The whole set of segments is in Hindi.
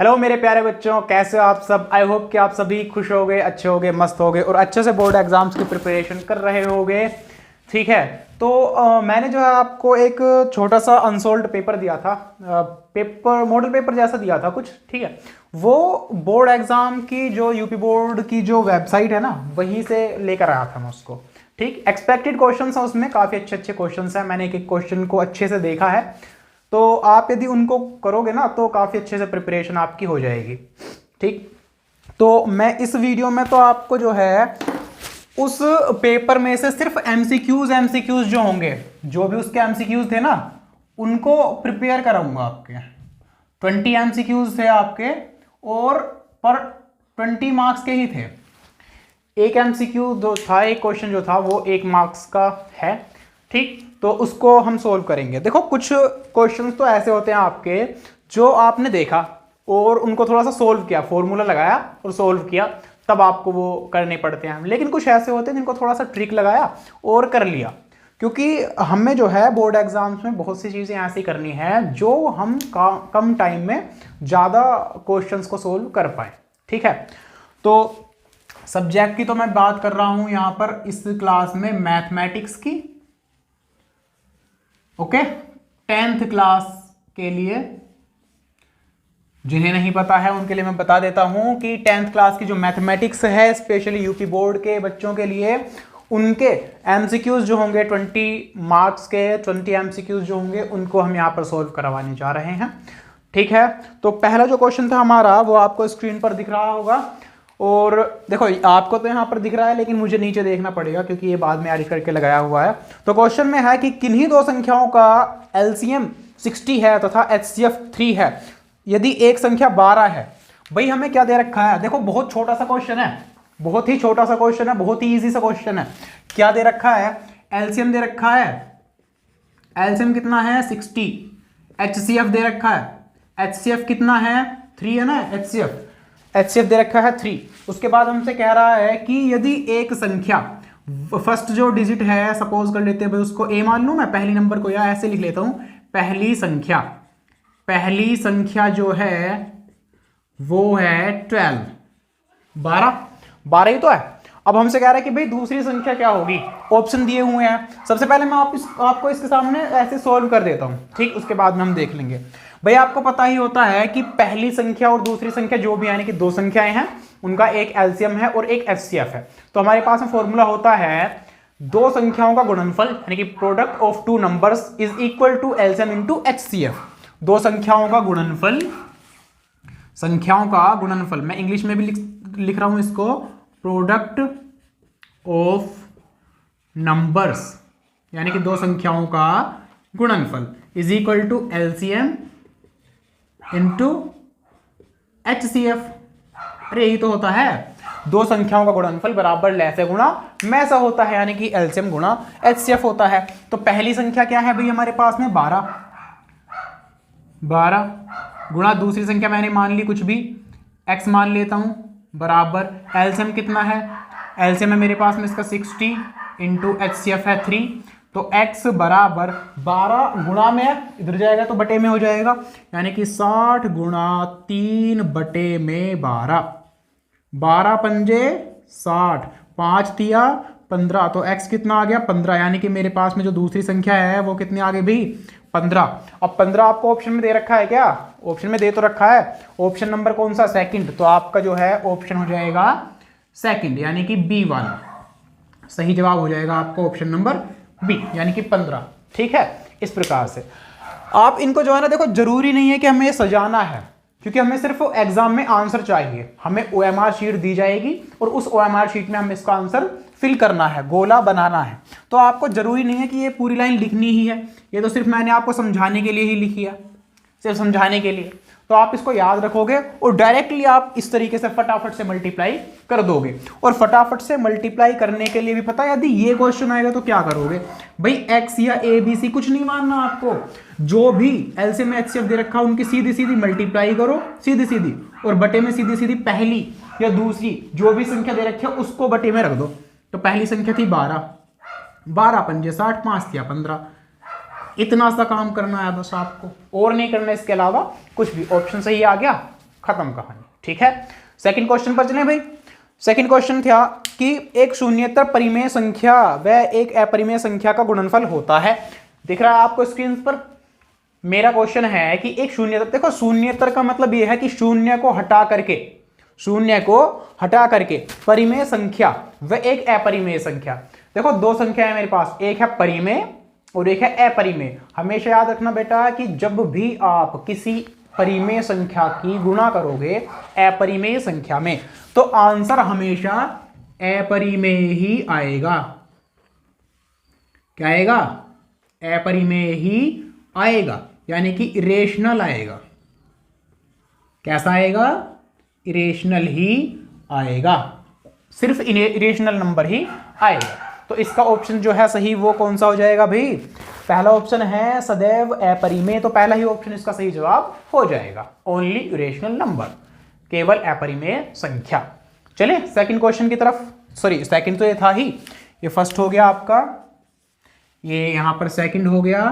हेलो मेरे प्यारे बच्चों, कैसे हो आप सब। आई होप कि आप सभी खुश हो गए, अच्छे हो गए, मस्त हो गए और अच्छे से बोर्ड एग्जाम्स की प्रिपरेशन कर रहे होगे। ठीक है, तो मैंने जो है आपको एक छोटा सा अनसोल्ड पेपर दिया था, पेपर मॉडल पेपर जैसा दिया था कुछ। ठीक है, वो बोर्ड एग्जाम की जो यूपी बोर्ड की जो वेबसाइट है ना, वहीं से लेकर आया था मैं उसको। ठीक, एक्सपेक्टेड क्वेश्चंस हैं उसमें, काफ़ी अच्छे अच्छे क्वेश्चंस हैं। मैंने एक एक क्वेश्चन को अच्छे से देखा है, तो आप यदि उनको करोगे ना तो काफ़ी अच्छे से प्रिपरेशन आपकी हो जाएगी। ठीक, तो मैं इस वीडियो में तो आपको जो है उस पेपर में से सिर्फ एमसीक्यूज जो होंगे, जो भी उसके एमसीक्यूज थे ना, उनको प्रिपेयर कराऊंगा। आपके 20 एमसीक्यूज थे आपके, और पर 20 मार्क्स के ही थे। एक एमसीक्यू जो था, एक क्वेश्चन जो था वो 1 मार्क्स का है। ठीक, तो उसको हम सोल्व करेंगे। देखो, कुछ क्वेश्चंस तो ऐसे होते हैं आपके जो आपने देखा और उनको थोड़ा सा सोल्व किया, फॉर्मूला लगाया और सोल्व किया, तब आपको वो करने पड़ते हैं। लेकिन कुछ ऐसे होते हैं जिनको थोड़ा सा ट्रिक लगाया और कर लिया, क्योंकि हमें जो है बोर्ड एग्जाम्स में बहुत सी चीज़ें ऐसी करनी है जो हम कम टाइम में ज़्यादा क्वेश्चंस को सोल्व कर पाए। ठीक है, तो सब्जेक्ट की तो मैं बात कर रहा हूं यहां पर इस क्लास में मैथमेटिक्स की। ओके, 10th क्लास के लिए, जिन्हें नहीं पता है उनके लिए मैं बता देता हूं कि 10th क्लास की जो मैथमेटिक्स है, स्पेशली यूपी बोर्ड के बच्चों के लिए, उनके एमसीक्यूज जो होंगे 20 मार्क्स के, 20 एमसीक्यूज जो होंगे उनको हम यहां पर सोल्व करवाने जा रहे हैं। ठीक है, तो पहला जो क्वेश्चन था हमारा वो आपको स्क्रीन पर दिख रहा होगा, और देखो आपको तो यहाँ पर दिख रहा है लेकिन मुझे नीचे देखना पड़ेगा क्योंकि ये बाद में ऐड करके लगाया हुआ है। तो क्वेश्चन में है कि किन्हीं दो संख्याओं का एलसीएम 60 है तथा एचसीएफ 3 है यदि एक संख्या 12 है। भाई हमें क्या दे रखा है, देखो बहुत छोटा सा क्वेश्चन है, बहुत ही छोटा सा क्वेश्चन है, बहुत ही ईजी सा क्वेश्चन है। क्या दे रखा है, एलसीएम दे रखा है, एलसीएम कितना है 60, एचसीएफ दे रखा है, एचसीएफ कितना है 3 है ना, एचसीएफ दे रखा है 3। उसके बाद हमसे कह रहा है कि यदि एक संख्या, फर्स्ट जो डिजिट है सपोज कर लेते हैं भाई उसको ए मान लूं मैं, पहली नंबर को, या ऐसे लिख लेता हूं, पहली संख्या जो है वो है 12, 12 ही तो है। अब हमसे कह रहा है कि भाई दूसरी संख्या क्या होगी, ऑप्शन दिए हुए हैं। सबसे पहले मैं आपको इसके सामने ऐसे सॉल्व कर देता हूं। ठीक, उसके बाद में हम देख लेंगे। भाई आपको पता ही होता है कि पहली संख्या और दूसरी संख्या जो भी, यानी कि दो संख्याएं हैं, उनका एक एलसीएम है और एक एचसीएफ है। तो हमारे पास में फॉर्मूला होता है दो संख्याओं का गुणनफल, यानी कि product of two numbers is equal to LCM into HCF. दो संख्याओं का गुणनफल, मैं इंग्लिश में भी लिख रहा हूं इसको, प्रोडक्ट ऑफ नंबर्स, यानी कि दो संख्याओं का गुणनफल is equal to LCM into HCF. अरे यही तो होता है, दो संख्याओं का गुणनफल बराबर लैसे गुणा मैसा होता है, यानी कि एलसीएम गुणा एचसीएफ होता है। तो पहली संख्या क्या है भाई हमारे पास में 12 गुणा दूसरी संख्या मैंने मान ली कुछ भी, x मान लेता हूं, बराबर एलसीएम कितना है, एलसीएम है मेरे पास में इसका 60 इंटू एचसीएफ है 3। तो x बराबर 12 गुणा में इधर जाएगा तो बटे में हो जाएगा, यानी कि 60 गुणा 3 बटे में 12, 12 पंजे 60, 5 तिया 15, तो x कितना आ गया 15, यानी कि मेरे पास में जो दूसरी संख्या है वो कितनी आ गई भाई 15। अब 15 आपको ऑप्शन में दे रखा है, क्या ऑप्शन में दे तो रखा है, ऑप्शन नंबर कौन सा, सेकंड, तो आपका जो है ऑप्शन हो जाएगा सेकंड, यानी कि बी वाला सही जवाब हो जाएगा आपका ऑप्शन नंबर बी, यानी कि 15। ठीक है, इस प्रकार से आप इनको जो है ना, देखो जरूरी नहीं है कि हमें ये सजाना है, क्योंकि हमें सिर्फ एग्जाम में आंसर चाहिए। हमें ओएमआर शीट दी जाएगी और उस ओएमआर शीट में हमें इसका आंसर फिल करना है, गोला बनाना है। तो आपको जरूरी नहीं है कि ये पूरी लाइन लिखनी ही है, ये तो सिर्फ मैंने आपको समझाने के लिए ही लिखी है, सिर्फ समझाने के लिए। तो आप इसको याद रखोगे और डायरेक्टली आप इस तरीके से फटाफट से मल्टीप्लाई कर दोगे। और फटाफट से मल्टीप्लाई करने के लिए भी पता है, यदि ये क्वेश्चन आएगा तो क्या करोगे भाई, एक्स या ए बी सी कुछ नहीं मानना आपको, जो भी एलसीएम एचसीएफ दे रखा उनकी सीधी सीधी मल्टीप्लाई करो, सीधी सीधी, और बटे में सीधी सीधी पहली या दूसरी जो भी संख्या दे रखी है उसको बटे में रख दो। तो पहली संख्या थी 12, 12 पंजे 60, 5 तिया 15, इतना सा काम करना है बस आपको, और नहीं करना इसके अलावा कुछ भी। ऑप्शन सही आ गया, खत्म कहानी। ठीक है, सेकंड क्वेश्चन पर चलें भाई। सेकंड क्वेश्चन था कि एक शून्येतर परिमेय संख्या व एक अपरिमेय संख्या का गुणनफल होता है। दिख रहा है आपको स्क्रीन पर। मेरा क्वेश्चन है कि एक शून्येतर, देखो शून्येतर का मतलब यह है कि शून्य को हटा करके परिमेय संख्या व एक अपरिमेय संख्या। देखो दो संख्या है मेरे पास, एक है परिमेय और एक है अपरिमेय। हमेशा याद रखना बेटा कि जब भी आप किसी परिमेय संख्या की गुणा करोगे अपरिमेय संख्या में तो आंसर हमेशा अपरिमेय ही आएगा। क्या आएगा? अपरिमेय ही आएगा, यानी कि इरेशनल आएगा। कैसा आएगा? इरेशनल ही आएगा, सिर्फ इरेशनल नंबर ही आएगा। तो इसका ऑप्शन जो है सही वो कौन सा हो जाएगा भाई? पहला ऑप्शन है सदैव अपरिमेय, तो पहला ही ऑप्शन इसका सही जवाब हो जाएगा। ओनली इरेशनल नंबर, केवल अपरिमेय संख्या। चलिए सेकंड क्वेश्चन की तरफ। सॉरी, सेकंड तो ये था ही, ये फर्स्ट हो गया आपका, ये यहां पर सेकंड हो गया।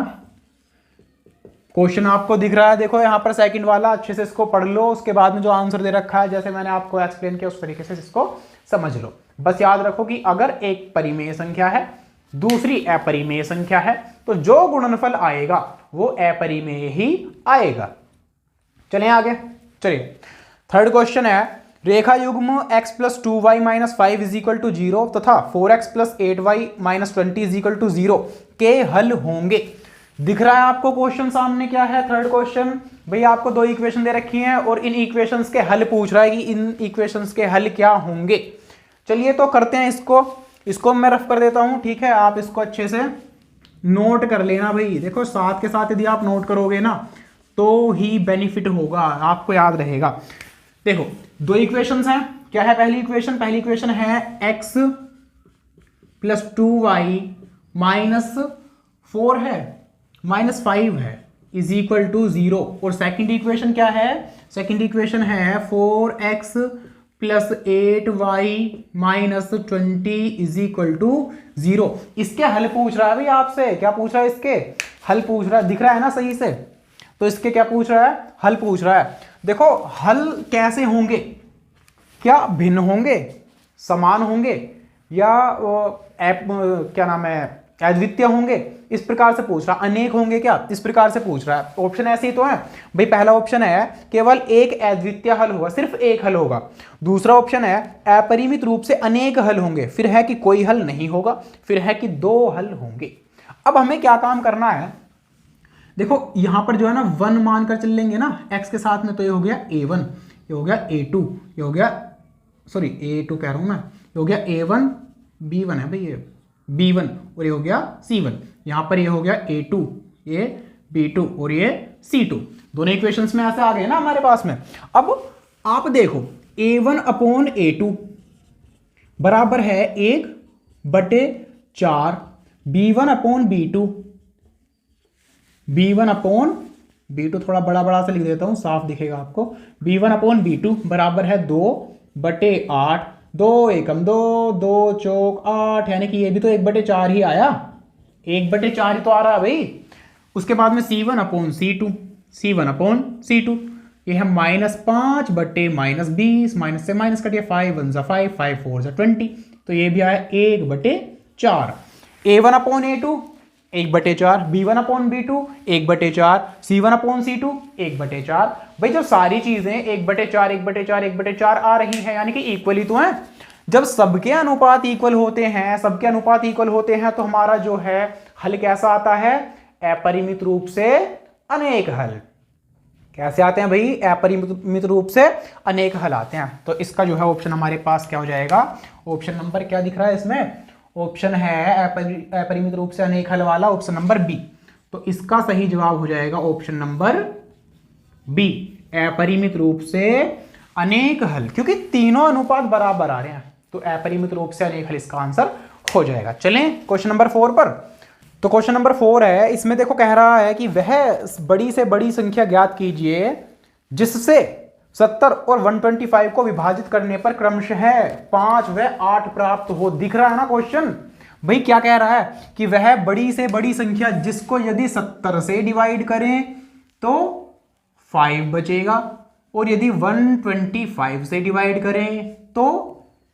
क्वेश्चन आपको दिख रहा है, देखो यहां पर सेकंड वाला, अच्छे से इसको पढ़ लो। उसके बाद में जो आंसर दे रखा है जैसे मैंने आपको एक्सप्लेन किया उस तरीके से इसको समझ लो। बस याद रखो कि अगर एक परिमेय संख्या है दूसरी अपरिमेय संख्या है तो जो गुणनफल आएगा वो अपरिमेय ही आएगा। चलें आगे। चलिए थर्ड क्वेश्चन है, रेखा युग्म x + 2y - 5 = 0 तथा 4x + 8y - 20 = 0 के हल होंगे। दिख रहा है आपको क्वेश्चन सामने क्या है? थर्ड क्वेश्चन भाई, आपको दो इक्वेशन दे रखी हैं और इन इक्वेशंस के हल पूछ रहा है कि इन इक्वेशंस के हल क्या होंगे। चलिए तो करते हैं इसको मैं रफ कर देता हूं। ठीक है, आप इसको अच्छे से नोट कर लेना भाई। देखो साथ के साथ यदि आप नोट करोगे ना तो ही बेनिफिट होगा, आपको याद रहेगा। देखो दो इक्वेशंस हैं, क्या है पहली इक्वेशन है x + 2y - 4 है -5 है = 0। और सेकंड इक्वेशन क्या है? सेकंड इक्वेशन है 4x + 8y - 20 = 0। इसके हल पूछ रहा है भाई आपसे। क्या पूछ रहा है? इसके हल पूछ रहा है। दिख रहा है ना सही से? तो इसके क्या पूछ रहा है? हल पूछ रहा है। देखो हल कैसे होंगे, क्या भिन्न होंगे, समान होंगे, या क्या नाम है अद्वितीय होंगे, इस प्रकार से पूछ रहा है। अनेक होंगे क्या, इस प्रकार से पूछ रहा है। ऑप्शन ऐसे ही तो है भाई। पहला ऑप्शन है केवल एक अद्वितीय हल होगा, सिर्फ एक हल होगा। दूसरा ऑप्शन है अपरिमित रूप से अनेक हल होंगे, फिर है कि कोई हल नहीं होगा, फिर है कि दो हल होंगे। अब हमें क्या काम करना है? देखो यहां पर जो है ना 1 मानकर चल लेंगे ना x के साथ में, तो ये हो गया a1, ये हो गया a2, ये हो गया सॉरी a2 कह रहा हूं मैं, ये हो गया a1 b1 है भाई, ये b1 और ये हो गया c1। यहां पर ये हो गया a2, ये b2 और ये c2। दोनों इक्वेशंस में ऐसे आ गए ना हमारे पास में। अब आप देखो a1/a2 बराबर है 1/4 b1/b2, b1/b2 थोड़ा बड़ा से लिख देता हूं, साफ दिखेगा आपको। b1/b2 बराबर है 2/8, 2 एकम 2, 2 चौक 8, यानी कि ये भी तो 1/4 ही आया, 1/4 ही तो आ रहा है भाई। उसके बाद में c1/c2, ये है -5/-20, माइनस से माइनस कटिए, 5 1 5, 5 4 20, तो ये भी आया 1/4। a1/a2 1/4, b1/b2 1/4, c1/c2 1/4। भाई जब सारी चीजें 1/4 1/4 1/4 आ रही हैं यानी कि इक्वली तो हैं। जब सबके अनुपात इक्वल होते हैं तो हमारा जो है हल कैसा आता है? अपरिमित रूप से अनेक हल। कैसे आते हैं भाई? अपरिमित रूप से अनेक हल आते हैं। तो इसका जो है ऑप्शन हमारे पास क्या हो जाएगा? ऑप्शन नंबर क्या दिख रहा है इसमें? ऑप्शन है अपरिमित रूप से अनेक हल वाला, ऑप्शन नंबर बी। तो इसका सही जवाब हो जाएगा ऑप्शन नंबर बी, अपरिमित रूप से अनेक हल, क्योंकि तीनों अनुपात बराबर आ रहे हैं, तो अपरिमित रूप से अनेक हल इसका आंसर हो जाएगा। चलें क्वेश्चन नंबर 4 पर। तो क्वेश्चन नंबर 4 है, इसमें देखो कह रहा है कि वह बड़ी से बड़ी संख्या ज्ञात कीजिए जिससे 70 और 125 को विभाजित करने पर क्रमशः 5 व 8 प्राप्त हो। दिख रहा है ना क्वेश्चन? भाई क्या कह रहा है कि वह बड़ी से बड़ी संख्या जिसको यदि 70 से डिवाइड करें तो 5 बचेगा, और यदि 125 से डिवाइड करें तो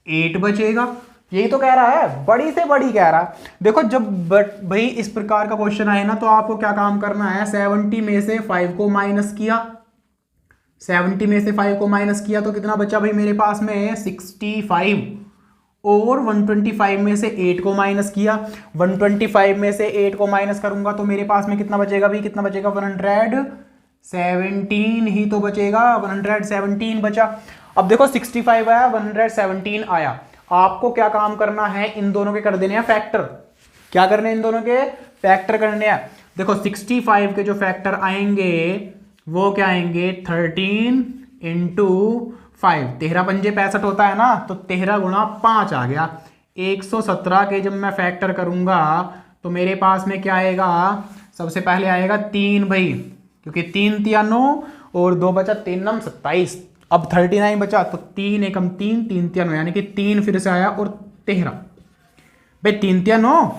8 बचेगा। यही तो कह रहा है, बड़ी से बड़ी कह रहा है। देखो जब भाई इस प्रकार का क्वेश्चन आए ना तो आपको क्या काम करना है, 70 में से 5 को माइनस किया, 70 में से 5 को माइनस किया तो कितना बचा भाई मेरे पास में 65, और 125 में से 8 को माइनस किया, 125 में से 8 को माइनस करूंगा तो मेरे पास में कितना बचेगा भाई, कितना बचेगा 117 ही तो बचेगा, 117 बचा। अब देखो 65 आया, 117 आया, आपको क्या काम करना है, इन दोनों के कर देने हैं फैक्टर। क्या करने हैं, इन दोनों के फैक्टर करने हैं। देखो 65 के जो फैक्टर आएंगे वो क्या आएंगे, 13 इंटू 5, 13 पंजे 65 होता है ना, तो 13 गुणा 5 आ गया। 117 के जब मैं फैक्टर करूंगा तो मेरे पास में क्या आएगा, सबसे पहले आएगा 3 भाई, क्योंकि 3 तिया 9 और 2 बचा, 3 नम 27। अब 39 बचा तो 3 एकम 3, 3 तिया 9, यानी कि 3 फिर से आया और 13 भाई, 3 तिया 9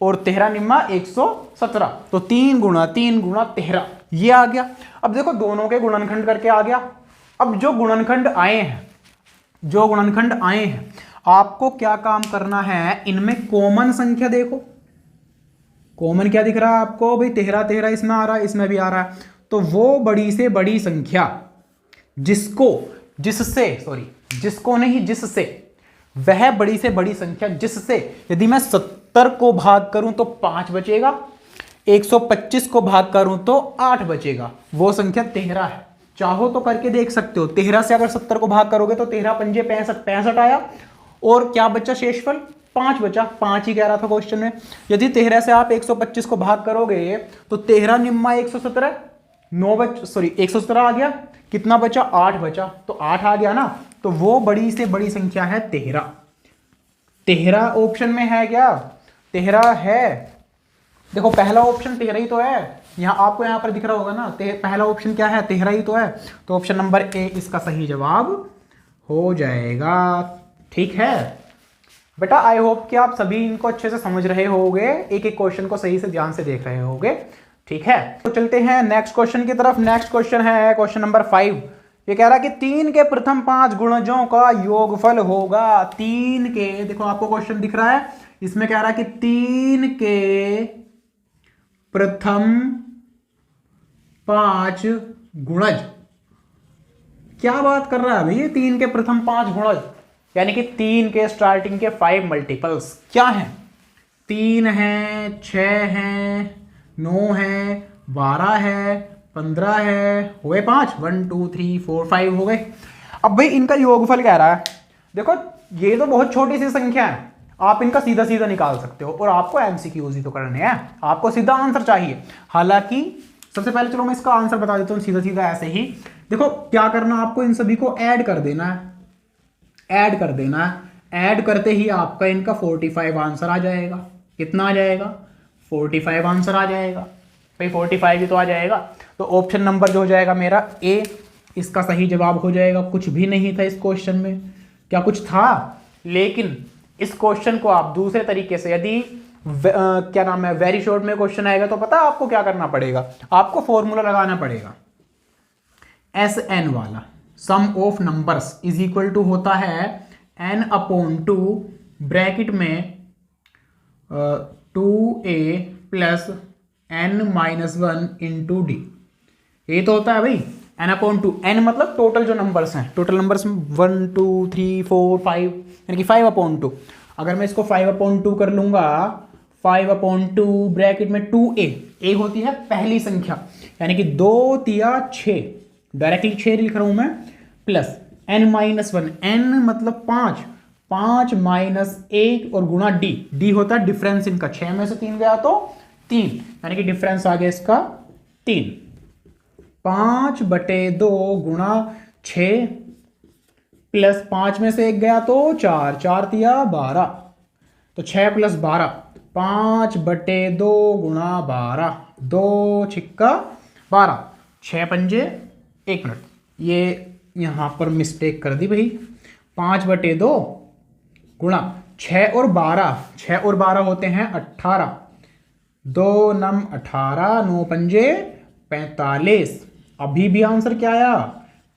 और 13 निम्मा 117, तो 3 गुणा 13 ये आ गया। अब देखो दोनों के गुणनखंड करके आ गया। अब जो गुणनखंड आए हैं आपको क्या काम करना है, इनमें कॉमन संख्या देखो, कॉमन क्या दिख रहा है आपको भाई, 13 इसमें आ रहा है, इसमें भी आ रहा है, तो वो बड़ी से बड़ी संख्या जिससे वह बड़ी से बड़ी संख्या जिससे यदि मैं 70 को भाग करूं तो 5 बचेगा, 125 को भाग करूं तो 8 बचेगा, वो संख्या 13 है। चाहो तो करके देख सकते हो, 13 से अगर 70 को भाग करोगे तो 13 पंजे 65 आया, और क्या बचा शेषफल, 5 बचा, 5 ही कह रहा था क्वेश्चन में। यदि 13 से आप 125 को भाग करोगे तो 13 निम्मा 117, 117 आ गया, कितना बचा, 8 बचा, तो 8 आ गया ना, तो वो बड़ी से बड़ी संख्या है 13। 13 ऑप्शन में है क्या, 13 है। देखो पहला ऑप्शन 13 ही तो है, यहां आपको यहां पर दिख रहा होगा ना, पहला ऑप्शन क्या है, 13 ही तो है, तो ऑप्शन नंबर ए इसका सही जवाब हो जाएगा। ठीक है बेटा, आई होप कि आप सभी इनको अच्छे से समझ रहे होंगे, एक एक क्वेश्चन को सही से ध्यान से देख रहे होंगे। ठीक है, तो चलते हैं नेक्स्ट क्वेश्चन की तरफ। नेक्स्ट क्वेश्चन है क्वेश्चन नंबर 5। ये कह रहा है कि 3 के प्रथम 5 गुणजों का योगफल होगा। 3 के, देखो आपको क्वेश्चन दिख रहा है, इसमें कह रहा है कि 3 के प्रथम 5 गुणज। क्या बात कर रहा है भाई, 3 के प्रथम 5 गुणज, यानी कि 3 के स्टार्टिंग के 5 मल्टीपल्स क्या हैं, 3 है, 6 है, 9 है, 12 है, 15 है, हुए 5, 1 2 3 4 5 हो गए। अब भाई इनका योगफल कह रहा है। देखो ये तो बहुत छोटी सी संख्या है, आप इनका सीधा सीधा निकाल सकते हो, और आपको एमसीक्यूज ही तो करने हैं, आपको सीधा आंसर चाहिए। हालांकि सबसे पहले चलो मैं इसका आंसर बता देता हूं सीधा सीधा ऐसे ही। देखो क्या करना, आपको इन सभी को ऐड कर देना है, ऐड कर देना है। ऐड करते ही आपका इनका 45 आंसर आ जाएगा। कितना आ जाएगा, 45 आंसर आ जाएगा भाई, 45 ही तो आ जाएगा। तो ऑप्शन नंबर जो हो जाएगा मेरा ए, इसका सही जवाब हो जाएगा। कुछ भी नहीं था इस क्वेश्चन में, क्या कुछ था, लेकिन इस क्वेश्चन को आप दूसरे तरीके से, यदि क्या नाम है, वेरी शॉर्ट में क्वेश्चन आएगा तो पता आपको क्या करना पड़ेगा, आपको फॉर्मूला लगाना पड़ेगा। SN वाला, sum of numbers is equal to होता है n/2 ब्रैकेट में 2a plus n-1 into D. ये तो होता है भाई n/2, n मतलब टोटल जो नंबर्स हैं, टोटल नंबर्स 1 2 3 4 5, यानी कि 5/2। अगर मैं इसको 5/2 कर लूंगा, 5/2 ब्रैकेट में 2a, a होती है पहली संख्या, यानी कि 2 तिया 6, डायरेक्टली 6 लिख रहा हूं मैं, प्लस n-1, n मतलब 5, 5 माइनस 1 और गुणा डी, डी होता है डिफरेंस इनका, 6 में से 3 गया तो 3, यानी कि डिफरेंस आ गया इसका 3। 5/2 गुणा 6 प्लस 5 में से 1 गया तो 4, 4 तिया 12, तो 6 प्लस 12, 5/2 गुणा 12, 2 छिक्का 12, 6 पंजे 1 मिनट, ये यहां पर मिस्टेक कर दी भाई। 5/2 गुणा 6 और 12, 6 और 12 होते हैं 18, 2 9 18, 9 पंजे 45। अभी भी आंसर क्या आया,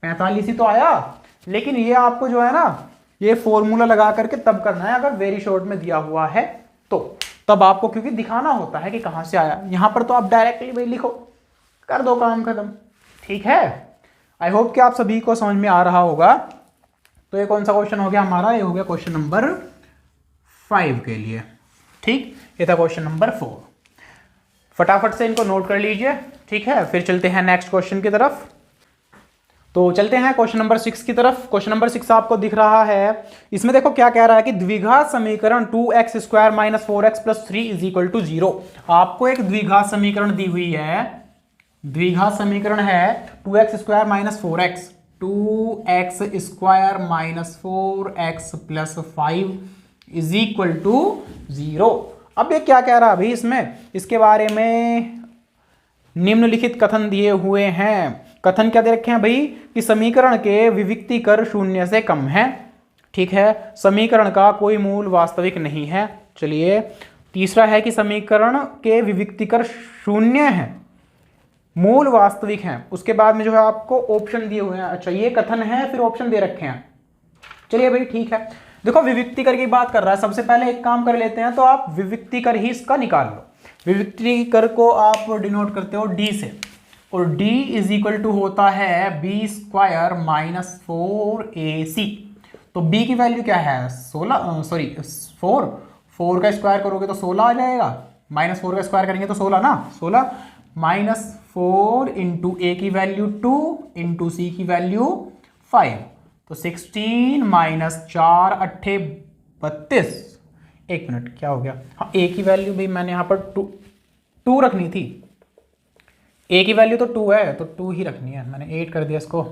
45 ही तो आया, लेकिन ये आपको जो है ना ये फॉर्मूला लगा करके तब करना है अगर वेरी शॉर्ट में दिया हुआ है तो, तब आपको क्योंकि दिखाना होता है कि कहां से आया। यहां पर तो आप डायरेक्टली भाई लिखो, कर दो काम खत्म, ठीक है। आई होप कि आप सभी को समझ में आ रहा होगा। तो ये कौन सा क्वेश्चन हो गया हमारा, ये हो गया क्वेश्चन नंबर 5 के लिए, ठीक। ये था क्वेश्चन नंबर 4। फटाफट से इनको नोट कर लीजिए, ठीक है। फिर चलते हैं नेक्स्ट क्वेश्चन की तरफ। तो चलते हैं क्वेश्चन नंबर 6 की तरफ। क्वेश्चन नंबर 6 आपको दिख रहा है, इसमें देखो क्या कह रहा है कि द्विघात समीकरण 2x² - 4x + 3 = 0। आपको एक द्विघात समीकरण दी हुई है, द्विघात समीकरण है 2x² - 4x, 2x² - 4x + 5 = 0। अब ये क्या कह रहा है भाई, इसमें इसके बारे में निम्नलिखित कथन दिए हुए हैं। कथन क्या दे रखे हैं भाई कि समीकरण के विविक्तिकर 0 से कम है, ठीक है। समीकरण का कोई मूल वास्तविक नहीं है। चलिए, तीसरा है कि समीकरण के विविक्तिकर 0 है, मूल वास्तविक हैं। उसके बाद में जो है आपको ऑप्शन दिए हुए हैं। अच्छा, ये कथन है, फिर ऑप्शन दे रखे हैं। चलिए भाई ठीक है, देखो विविक्तिकर की बात कर रहा है। सबसे पहले एक काम कर लेते हैं, तो आप विविक्तिकर ही इसका निकाल लो। विविक्तिकर को आप डिनोट करते हो डी से, और d = होता है b² - 4ac। तो b की वैल्यू क्या है 16, सॉरी 4 का स्क्वायर करोगे तो 16 आ जाएगा, -4 का स्क्वायर करेंगे तो 16 ना, 16 -4 × a की वैल्यू 2 × c की वैल्यू 5, तो 16 - 4 × 8 32। एक मिनट, क्या हो गया, हाँ a की वैल्यू भी मैंने यहाँ पर 2 रखनी थी, a की वैल्यू तो 2 है तो 2 ही रखनी है, मैंने 8 कर दिया इसको।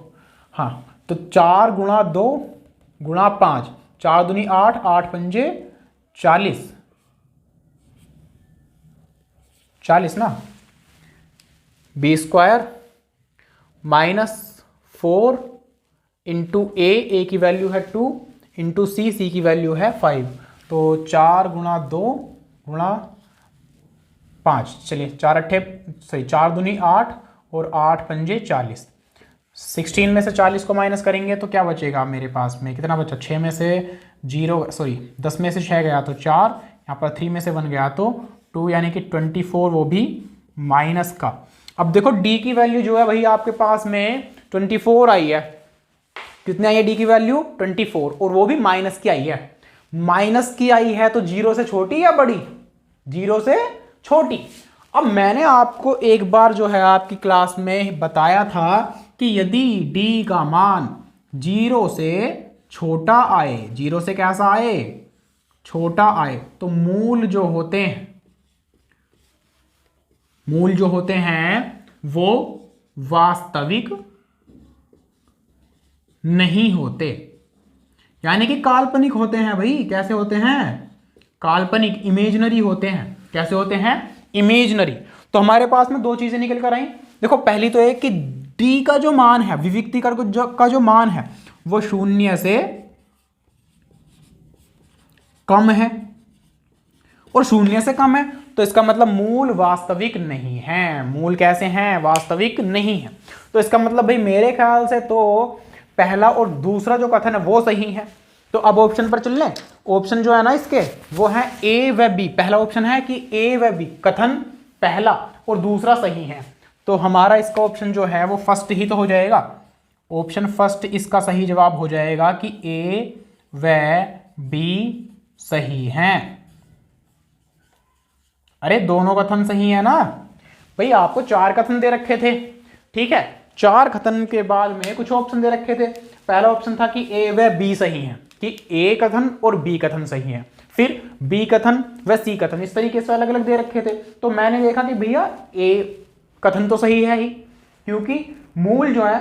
हाँ, तो 4 × 2 × 5, 4 दूनी 8, 8 पंजे 40, 40 ना। b² - 4 × a की वैल्यू है 2 × c की वैल्यू है 5, तो 4 × 2 × 5, चलिए 4 दूनी 8 और 8 पंजे 40। 16 में से 40 को माइनस करेंगे तो क्या बचेगा मेरे पास में, कितना बचा, 6 में से 10 में से 6 गया तो 4, यहाँ पर 3 में से 1 गया तो 2, यानी कि 24, वो भी माइनस का। अब देखो d की वैल्यू जो है भाई आपके पास में 24 आई है। कितने आई है d की वैल्यू 24, और वो भी माइनस की आई है। माइनस की आई है तो 0 से छोटी या बड़ी, 0 से छोटी। अब मैंने आपको एक बार जो है आपकी क्लास में बताया था कि यदि d का मान 0 से छोटा आए, 0 से कैसा आए, छोटा आए, तो मूल जो होते हैं वो वास्तविक नहीं होते, यानी कि काल्पनिक होते हैं भाई। कैसे होते हैं, काल्पनिक, इमेजिनरी होते हैं। कैसे होते हैं, इमेजिनरी। तो हमारे पास में 2 चीजें निकल कर आई। देखो, पहली तो एक कि d का जो मान है, विविक्तिकर का जो मान है वो 0 से कम है, और 0 से कम है तो इसका मतलब मूल वास्तविक नहीं है। मूल कैसे हैं, वास्तविक नहीं है। तो इसका मतलब भाई मेरे ख्याल से तो पहला और दूसरा जो कथन है वो सही है। तो अब ऑप्शन पर चल लें। ऑप्शन जो है ना इसके वो है ए व बी। पहला ऑप्शन है कि ए व बी, कथन पहला और दूसरा सही है। तो हमारा इसका ऑप्शन जो है वो फर्स्ट ही तो हो जाएगा। ऑप्शन फर्स्ट इसका सही जवाब हो जाएगा कि ए व बी सही हैं। अरे दोनों कथन सही है ना भाई। आपको 4 कथन दे रखे थे, ठीक है। 4 कथन के बाद में कुछ ऑप्शन दे रखे थे। पहला ऑप्शन था कि ए व बी सही हैं, कि ए कथन और बी कथन सही हैं। फिर बी कथन व सी कथन, इस तरीके से अलग अलग दे रखे थे। तो मैंने देखा कि भैया ए कथन तो सही है ही, क्योंकि मूल जो है,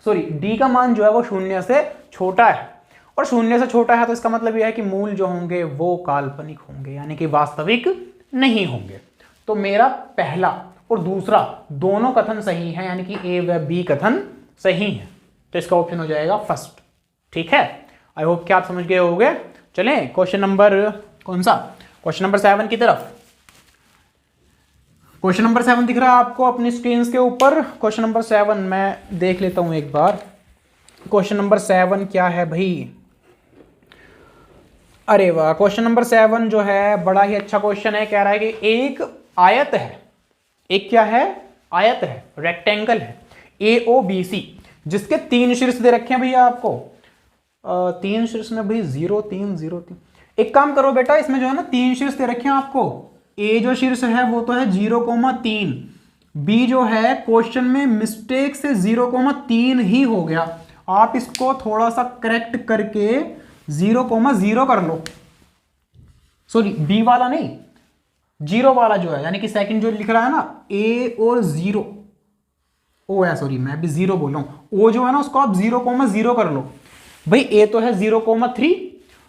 सॉरी डी का मान जो है वो 0 से छोटा है, और 0 से छोटा है तो इसका मतलब यह है कि मूल जो होंगे वो काल्पनिक होंगे, यानी कि वास्तविक नहीं होंगे। तो मेरा पहला और दूसरा दोनों कथन सही हैं, यानी कि ए व बी कथन सही हैं। तो इसका ऑप्शन हो जाएगा फर्स्ट, ठीक है। आई होप कि आप समझ गए होंगे। चलें क्वेश्चन नंबर कौन सा, क्वेश्चन नंबर 7 की तरफ। क्वेश्चन नंबर 7 दिख रहा है आपको अपनी स्क्रीन के ऊपर। क्वेश्चन नंबर 7 मैं देख लेता हूं एक बार। क्वेश्चन नंबर 7 क्या है भाई? अरे वाह, क्वेश्चन नंबर 7 जो है बड़ा ही अच्छा क्वेश्चन है। कह रहा है कि एक आयत है, एक क्या है? आयत है, रेक्टेंगल है AOBC, जिसके 3 शीर्ष दे रखे हैं भैया आपको। 3 शीर्ष में भाई 0 3 0 3। एक काम करो बेटा, इसमें जो है ना 3 शीर्ष दे रखे हैं आपको। ए जो शीर्ष है वो तो है 0,3। बी जो है क्वेश्चन में मिस्टेक से 0,3 ही हो गया। आप इसको थोड़ा सा करेक्ट करके 0,0 कर लो। सॉरी, बी वाला नहीं, 0 वाला जो है, यानी कि सेकंड जो लिख रहा है ना, ए और 0 ओ है, सॉरी मैं भी 0 बोल रहा हूं। ओ जो है ना उसको आप 0,0 कर लो। भाई ए तो है 0,3,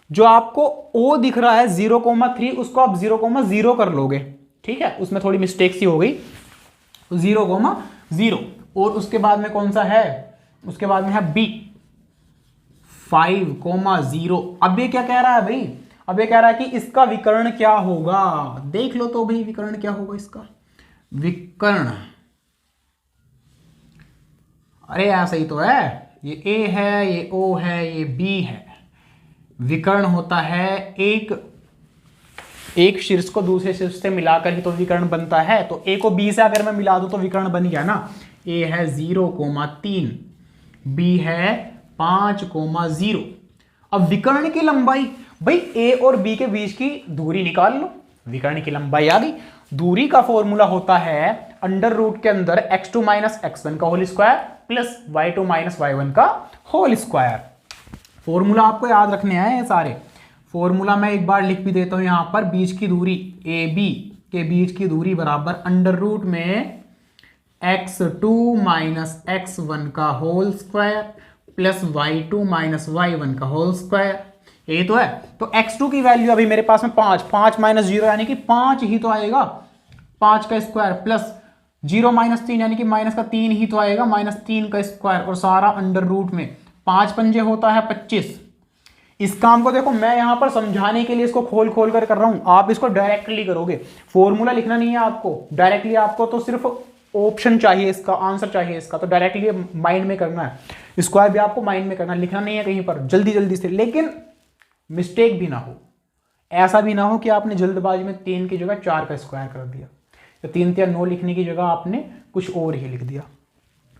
जो आपको ओ दिख रहा है 0,3, उसको आप 0,0 कर लोगे। ठीक है, उसमें थोड़ी मिस्टेक सी हो गई, 0,0। और उसके बाद में कौन सा है? उसके बाद में है बी 5,0। अब ये क्या कह रहा है भाई? अब ये कह रहा है कि इसका विकर्ण क्या होगा। देख लो तो भाई विकर्ण क्या होगा इसका। विकर्ण, अरे ऐसा ही तो है, ये ए है, ये ओ है, ये बी है। विकर्ण होता है एक शीर्ष को दूसरे शीर्ष से मिलाकर ही तो विकर्ण बनता है। तो ए को बी से अगर मैं मिला दूं तो विकर्ण बन गया ना। ए है 0,3, बी है 5,0। अब विकर्ण की लंबाई, भाई ए और बी के बीच की दूरी निकाल लो, विकर्ण की लंबाई आ गई। दूरी का फॉर्मूला होता है अंडर रूट के अंदर x2 - x1 का whole square plus y2 - y1 का होल स्क्वायर। फॉर्मूला आपको याद रखने हैं ये सारे। फॉर्मूला मैं एक बार लिख भी देता हूं यहां पर। बीच की दूरी ए बी के बीच की दूरी बराबर अंडर रूट में x2 - x1 का whole square plus y2 - y1 का होल स्क्वायर। यही तो है। तो x2 की वैल्यू अभी मेरे पास में 5 - 0 यानी कि 5 ही तो आएगा, 5 का स्क्वायर प्लस 0 - 3 यानी कि माइनस का 3 ही तो आएगा, -3 का स्क्वायर, और सारा अंडर रूट में 5 पंजे होता है 25। इस काम को देखो मैं यहां पर समझाने के लिए इसको खोल खोल कर रहा हूं, आप इसको डायरेक्टली करोगे। फॉर्मूला लिखना नहीं है आपको डायरेक्टली, आपको तो सिर्फ ऑप्शन चाहिए, इसका आंसर चाहिए इसका, तो डायरेक्टली माइंड में करना है। स्क्वायर भी आपको माइंड में करना, लिखना नहीं है कहीं पर, जल्दी जल्दी से। लेकिन मिस्टेक भी ना हो, ऐसा भी ना हो कि आपने जल्दबाजी में 3 की जगह 4 का स्क्वायर कर दिया, तो 3 या 9 लिखने की जगह आपने कुछ और ही लिख दिया।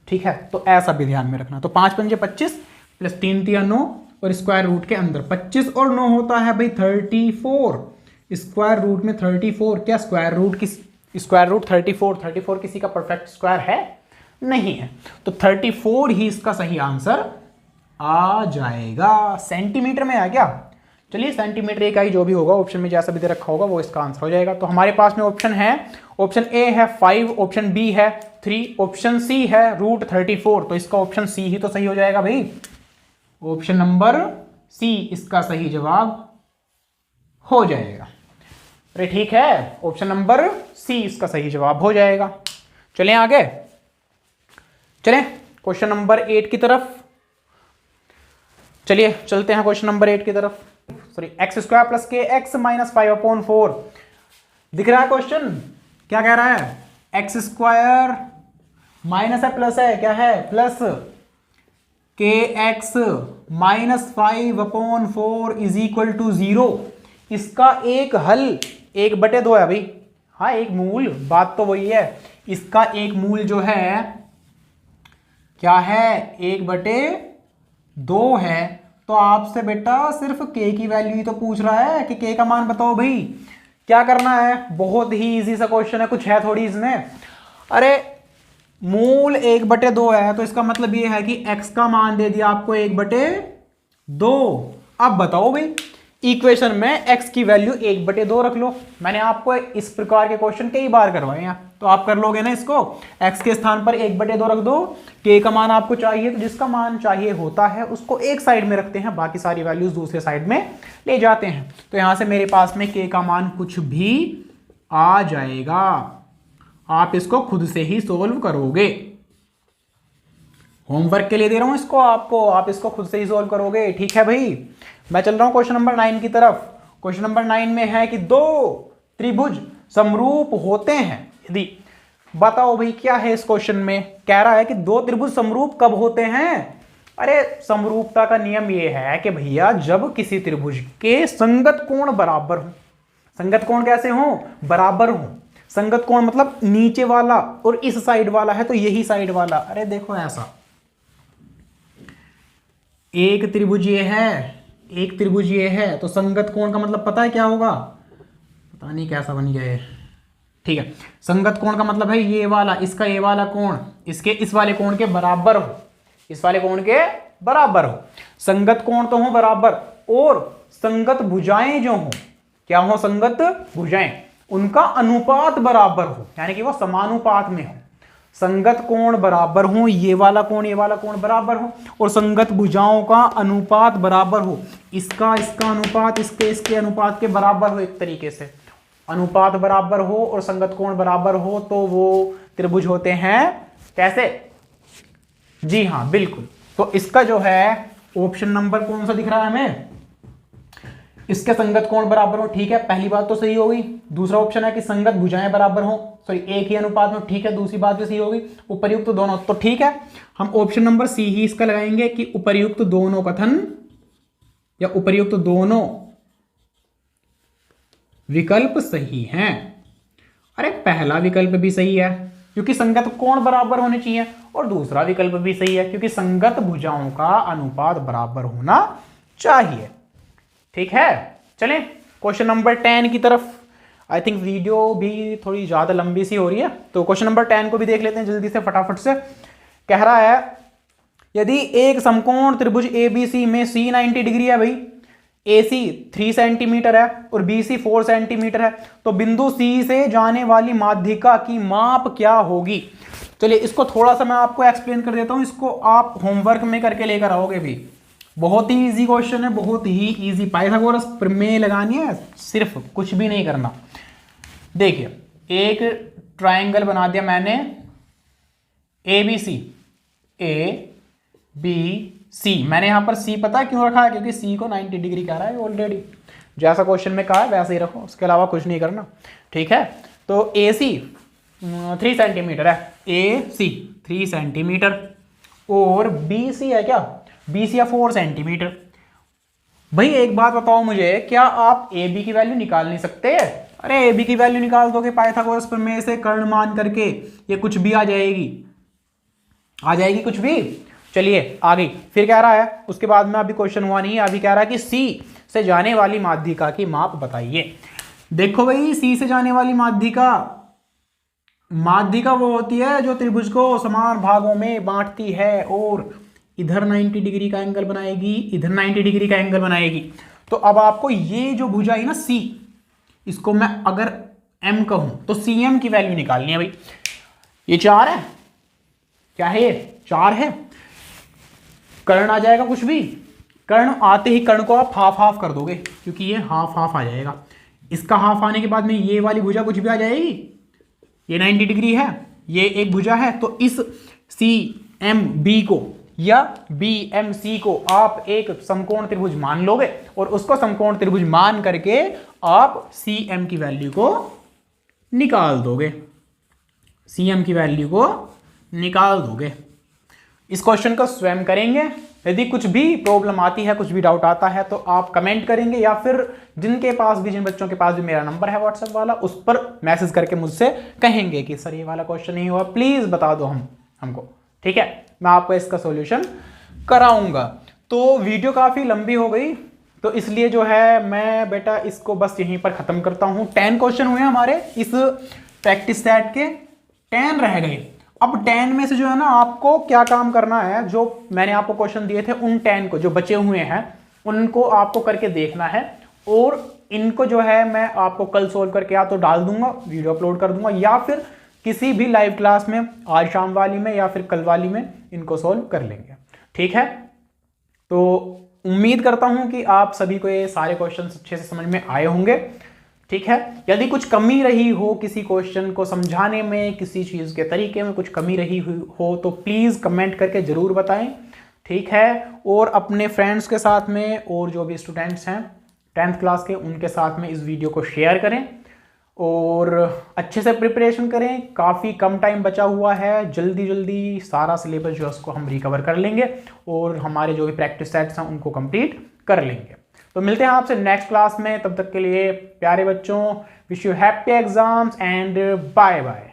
ठीक है, तो ऐसा भी ध्यान में रखना। तो 5 पंजे 25 प्लस 3 तिया 9 और स्क्वायर रूट के अंदर 25 और 9 होता है भाई 34। स्क्वायर रूट में 34, क्या स्क्वायर रूट की स्क्वायर रूट 34 किसी का परफेक्ट स्क्वायर है? नहीं है। तो 34 ही इसका सही आंसर आ जाएगा। सेंटीमीटर में आ गया। चलिए सेंटीमीटर इकाई जो भी होगा ऑप्शन में जैसा भी दे रखा होगा वो इसका आंसर हो जाएगा। तो हमारे पास में ऑप्शन है, ऑप्शन ए है 5, ऑप्शन बी है 3, ऑप्शन सी है √34। तो इसका ऑप्शन सी ही तो सही हो जाएगा भाई। ऑप्शन नंबर सी इसका सही जवाब हो जाएगा। अरे ठीक है, ऑप्शन नंबर सी इसका सही जवाब हो जाएगा। चलें आगे, चलें क्वेश्चन नंबर 8 की तरफ। चलिए चलते हैं क्वेश्चन नंबर 8 की तरफ। सॉरी, x² + kx - 5/4 दिख रहा है क्वेश्चन। क्या कह रहा है? x² माइनस है प्लस है, क्या है? Plus kx - 5/4 = 0। इसका एक हल 1/2 है भाई। हाँ, एक मूल, बात तो वही है। इसका एक मूल जो है क्या है? 1/2 है। तो आपसे बेटा सिर्फ k की वैल्यू ही तो पूछ रहा है कि k का मान बताओ भाई। क्या करना है? बहुत ही इजी सा क्वेश्चन है, कुछ है थोड़ी इसमें। अरे मूल 1/2 है तो इसका मतलब ये है कि x का मान दे दिया आपको 1/2। अब बताओ भाई, इक्वेशन में x की वैल्यू 1/2 रख लो। मैंने आपको इस प्रकार के क्वेश्चन कई बार करवाए हैं, तो आप कर लोगे ना इसको। x के स्थान पर 1/2 रख दो। k का मान आपको चाहिए, तो जिसका मान चाहिए होता है उसको एक साइड में रखते हैं, बाकी सारी वैल्यूज दूसरे साइड में ले जाते हैं। तो यहां से मेरे पास में k का मान कुछ भी आ जाएगा। आप इसको खुद से ही सोल्व करोगे, होमवर्क के लिए दे रहा हूं इसको आपको, आप इसको खुद से ही सोल्व करोगे। ठीक है भाई, मैं चल रहा हूं क्वेश्चन नंबर 9 की तरफ। क्वेश्चन नंबर 9 में है कि 2 त्रिभुज समरूप होते हैं यदि। बताओ भाई क्या है इस क्वेश्चन में? कह रहा है कि 2 त्रिभुज समरूप कब होते हैं? अरे समरूपता का नियम ये है कि भैया जब किसी त्रिभुज के संगत कोण बराबर हो, संगत कोण कैसे हो, बराबर हो। संगत कोण मतलब नीचे वाला और इस साइड वाला है तो यही साइड वाला। अरे देखो ऐसा एक त्रिभुज ये है, एक त्रिभुज ये है, तो संगत कोण का मतलब पता है क्या होगा, पता नहीं कैसा बन गया ये, ठीक है। संगत कोण का मतलब है ये वाला, इसका ये वाला कोण इसके इस वाले कोण के बराबर हो, इस वाले कोण के बराबर हो। संगत कोण तो हो बराबर, और संगत भुजाएं जो हो, क्या हो, संगत भुजाएं, उनका अनुपात बराबर हो, यानी कि वो समानुपात में हो। संगत कोण बराबर हो, ये वाला कोण बराबर हो, और संगत भुजाओं का अनुपात बराबर हो, इसका अनुपात इसके अनुपात के बराबर हो। एक तरीके से अनुपात बराबर हो और संगत कोण बराबर हो तो वो त्रिभुज होते हैं कैसे, जी हाँ बिल्कुल। तो इसका जो है ऑप्शन नंबर कौन सा दिख रहा है हमें, इसके संगत कोण बराबर हो, ठीक है, पहली बात तो सही होगी। दूसरा ऑप्शन है कि संगत भुजाएं बराबर हो, सॉरी एक ही अनुपात में, ठीक है, दूसरी बात भी सही होगी। उपर्युक्त तो दोनों, तो ठीक है, हम ऑप्शन नंबर सी ही इसका लगाएंगे कि उपर्युक्त दोनों कथन या उपर्युक्त दोनों विकल्प सही हैं। अरे पहला विकल्प भी सही है क्योंकि संगत कोण बराबर होने चाहिए, और दूसरा विकल्प भी सही है क्योंकि संगत भुजाओं का अनुपात बराबर होना चाहिए। ठीक है, चलें क्वेश्चन नंबर 10 की तरफ। आई थिंक वीडियो भी थोड़ी ज़्यादा लंबी सी हो रही है, तो क्वेश्चन नंबर 10 को भी देख लेते हैं जल्दी से फटाफट से। कह रहा है यदि एक समकोण त्रिभुज ABC में C 90 डिग्री है भाई, AC 3 सेंटीमीटर है और BC 4 सेंटीमीटर है, तो बिंदु C से जाने वाली माध्यिका की माप क्या होगी। चलिए इसको थोड़ा सा मैं आपको एक्सप्लेन कर देता हूं, इसको आप होमवर्क में करके लेकर आओगे भी। बहुत ही इजी क्वेश्चन है, बहुत ही इजी। पाइथागोरस प्रमेय लगानी है, सिर्फ कुछ भी नहीं करना। देखिए एक ट्रायंगल बना दिया मैंने ABC, ABC। मैंने यहां पर C पता क्यों रखा है, क्योंकि C को 90 डिग्री कह रहा है ऑलरेडी, जैसा क्वेश्चन में कहा है वैसे ही रखो, उसके अलावा कुछ नहीं करना। ठीक है, तो AC 3 सेंटीमीटर है, AC 3 सेंटीमीटर, और BC है क्या, BC है 4 सेंटीमीटर। भाई एक बात बताओ मुझे, क्या आप AB की वैल्यू निकाल नहीं सकते? अरे AB की वैल्यू निकाल दोगे पाइथागोरस प्रमेय से कर्ण मान करके, ये कुछ भी आ जाएगी, आ जाएगी कुछ भी। चलिए आगे फिर कह रहा है, उसके बाद में अभी क्वेश्चन हुआ नहीं है, अभी कह रहा है कि C से जाने वाली माध्यिका की माप बताइए। देखो भाई C से जाने वाली माध्यिका, माध्यिका वो होती है जो त्रिभुज को समान भागों में बांटती है और इधर 90 डिग्री का एंगल बनाएगी, इधर 90 डिग्री का एंगल बनाएगी। तो अब आपको ये जो भुजा है ना C, इसको मैं अगर M कहूं तो CM की वैल्यू निकालनी है भाई। ये 4 है, क्या है ये 4 है, कर्ण आ जाएगा कुछ भी, कर्ण आते ही कर्ण को आप हाफ हाफ कर दोगे क्योंकि ये हाफ हाफ आ जाएगा। इसका हाफ आने के बाद में ये वाली भुजा कुछ भी आ जाएगी, ये 90 डिग्री है, ये एक भुजा है, तो इस CMB को या BMC को आप एक समकोण त्रिभुज मान लोगे और उसको समकोण त्रिभुज मान करके आप CM की वैल्यू को निकाल दोगे, CM की वैल्यू को निकाल दोगे। इस क्वेश्चन को स्वयं करेंगे। यदि कुछ भी प्रॉब्लम आती है, कुछ भी डाउट आता है तो आप कमेंट करेंगे, या फिर जिनके पास भी, जिन बच्चों के पास भी मेरा नंबर है व्हाट्सएप वाला, उस पर मैसेज करके मुझसे कहेंगे कि सर ये वाला क्वेश्चन नहीं हुआ, प्लीज बता दो हमको। ठीक है, मैं आपको इसका सॉल्यूशन कराऊंगा। तो वीडियो काफी लंबी हो गई, तो इसलिए जो है मैं बेटा इसको बस यहीं पर खत्म करता हूं। 10 क्वेश्चन हुए हमारे इस प्रैक्टिस सेट के, 10 रह गए। अब 10 में से जो है ना आपको क्या काम करना है, जो मैंने आपको क्वेश्चन दिए थे उन 10 को, जो बचे हुए हैं उनको आपको करके देखना है, और इनको जो है मैं आपको कल सोल्व करके या तो डाल दूंगा, वीडियो अपलोड कर दूंगा, या फिर किसी भी लाइव क्लास में आज शाम वाली में या फिर कल वाली में इनको सोल्व कर लेंगे। ठीक है, तो उम्मीद करता हूं कि आप सभी को ये सारे क्वेश्चन अच्छे से समझ में आए होंगे। ठीक है, यदि कुछ कमी रही हो किसी क्वेश्चन को समझाने में, किसी चीज के तरीके में कुछ कमी रही हो तो प्लीज कमेंट करके जरूर बताएं। ठीक है, और अपने फ्रेंड्स के साथ में और जो भी स्टूडेंट्स हैं 10th क्लास के, उनके साथ में इस वीडियो को शेयर करें। और अच्छे से प्रिपरेशन करें, काफ़ी कम टाइम बचा हुआ है, जल्दी जल्दी सारा सिलेबस जो है उसको हम रिकवर कर लेंगे और हमारे जो भी प्रैक्टिस सेट्स हैं उनको कंप्लीट कर लेंगे। तो मिलते हैं आपसे नेक्स्ट क्लास में, तब तक के लिए प्यारे बच्चों wish you happy exams and bye bye.